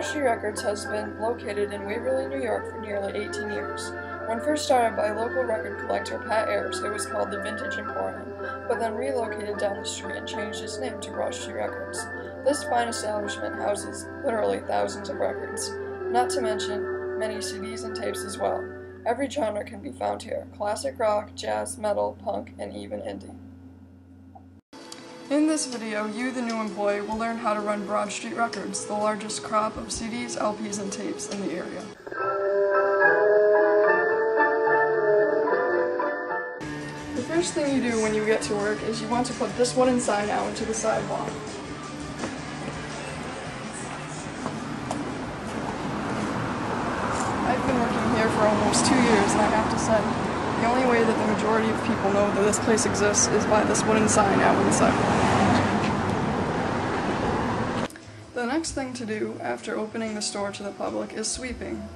Broad Street Records has been located in Waverly, New York for nearly 18 years. When first started by local record collector Pat Ayers, it was called the Vintage Emporium, but then relocated down the street and changed its name to Broad Street Records. This fine establishment houses literally thousands of records, not to mention many CDs and tapes as well. Every genre can be found here: classic rock, jazz, metal, punk, and even indie. In this video, you, the new employee, will learn how to run Broad Street Records, the largest crop of CDs, LPs, and tapes in the area. The first thing you do when you get to work is you want to put this wooden sign out into the sidewalk. I've been working here for almost 2 years, and I have to say, the only way that the majority of people know that this place exists is by this wooden sign out on the sidewalk. The next thing to do after opening the store to the public is sweeping.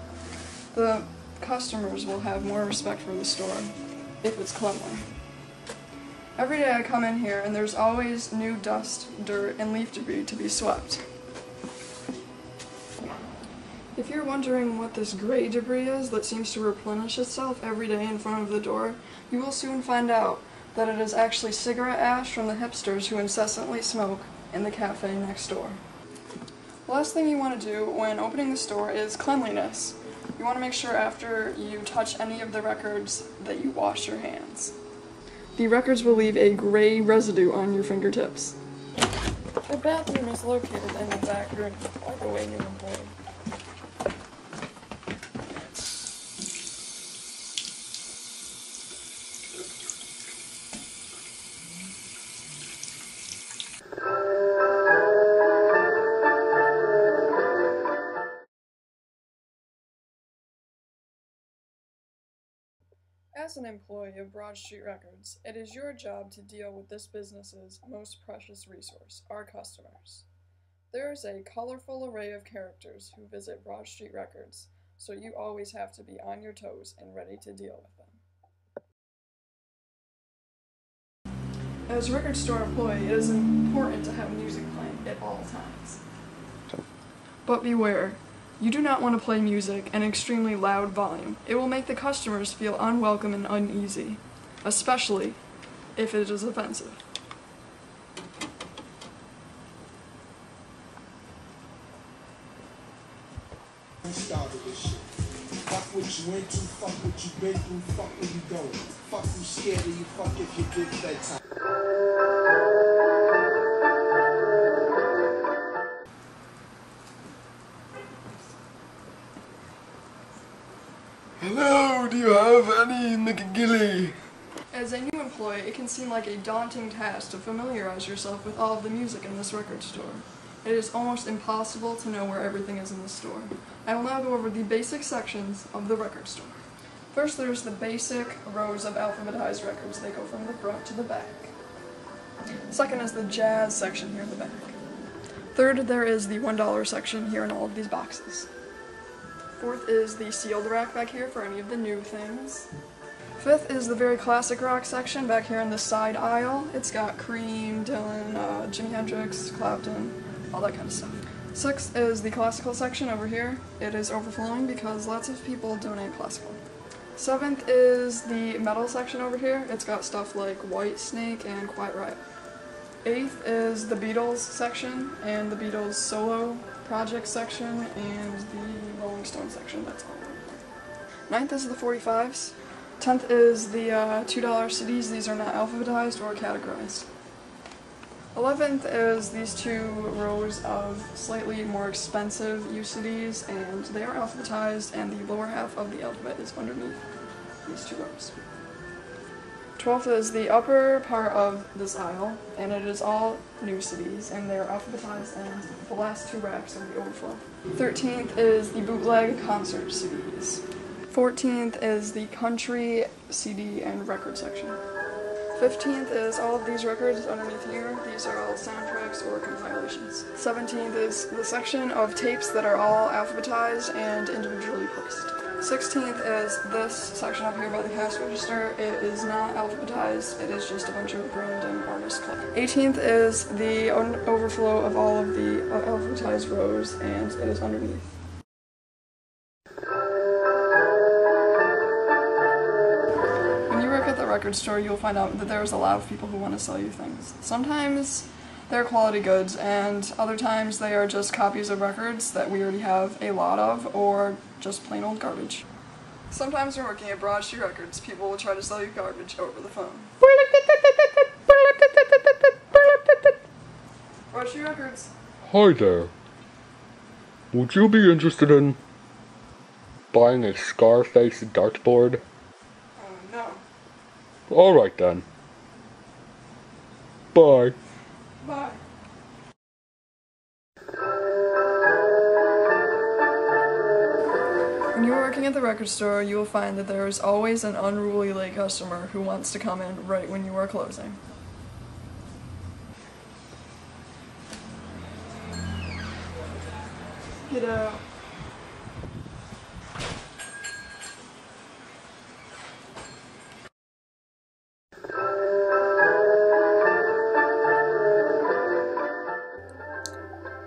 The customers will have more respect for the store if it's cleanly. Every day I come in here and there's always new dust, dirt, and leaf debris to be swept. If you're wondering what this gray debris is that seems to replenish itself every day in front of the door, you will soon find out that it is actually cigarette ash from the hipsters who incessantly smoke in the cafe next door. The last thing you want to do when opening the store is cleanliness. You want to make sure after you touch any of the records that you wash your hands. The records will leave a gray residue on your fingertips. The bathroom is located in the back room, by the way, new employee. As an employee of Broad Street Records, it is your job to deal with this business's most precious resource, our customers. There is a colorful array of characters who visit Broad Street Records, so you always have to be on your toes and ready to deal with them. As a record store employee, it is important to have music playing at all times. But beware. You do not want to play music at an extremely loud volume. It will make the customers feel unwelcome and uneasy, especially if it is offensive. Started this shit. Fuck what you into, fuck what you been through, fuck where you going. Fuck who's scared of you, fuck if you get bedtime. Hello, do you have any McGilly? As a new employee, it can seem like a daunting task to familiarize yourself with all of the music in this record store. It is almost impossible to know where everything is in the store. I will now go over the basic sections of the record store. First, there's the basic rows of alphabetized records. They go from the front to the back. Second is the jazz section here in the back. Third, there is the $1 section here in all of these boxes. Fourth is the sealed rack back here for any of the new things. Fifth is the very classic rock section back here in the side aisle. It's got Cream, Dylan, Jimi Hendrix, Clapton, all that kind of stuff. Sixth is the classical section over here. It is overflowing because lots of people donate classical. Seventh is the metal section over here. It's got stuff like Whitesnake and Quiet Riot. Eighth is the Beatles section and the Beatles solo project section and the Rolling Stone section. That's all. Ninth is the 45s. 10th is the $2 CDs. These are not alphabetized or categorized. 11th is these two rows of slightly more expensive UCDs, and they are alphabetized, and the lower half of the alphabet is underneath these two rows. 12th is the upper part of this aisle, and it is all new CDs, and they are alphabetized, and the last two racks are the overflow. 13th is the bootleg concert CDs. 14th is the country CD and record section. 15th is all of these records underneath here. These are all soundtracks or compilations. 17th is the section of tapes that are all alphabetized and individually placed. 16th is this section up here by the cash register. It is not alphabetized, it is just a bunch of random artists. Records Club. 18th is the overflow of all of the alphabetized rows, and it is underneath. When you work at the record store, you'll find out that there's a lot of people who want to sell you things. Sometimes they're quality goods, and other times they are just copies of records that we already have a lot of, or just plain old garbage. Sometimes when working at Broad Street Records, people will try to sell you garbage over the phone. Broad Street Records. Hi there. Would you be interested in buying a Scarface dartboard? No. Alright then. Bye. Bye. When you're working at the record store, you will find that there is always an unruly late customer who wants to come in right when you are closing. Get out.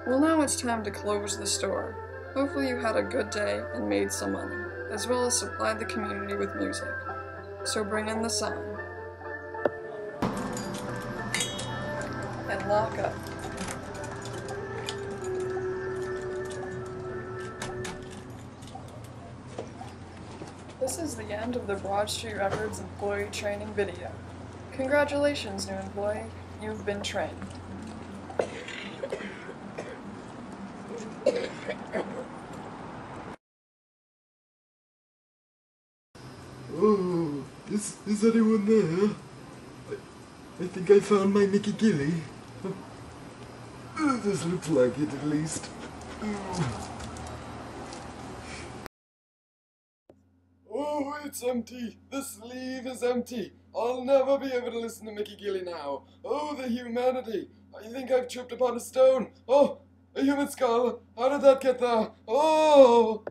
Well, now it's time to close the store. Hopefully you had a good day and made some money, as well as supplied the community with music. So bring in the sign. And lock up. This is the end of the Broad Street Records employee training video. Congratulations, new employee. You've been trained. Oh, is anyone there? I think I found my Mickey Gilly. This looks like it at least. Oh, it's empty. The sleeve is empty. I'll never be able to listen to Mickey Gilly now. Oh, the humanity. I think I've tripped upon a stone. Oh, a human skull. How did that get there? Oh!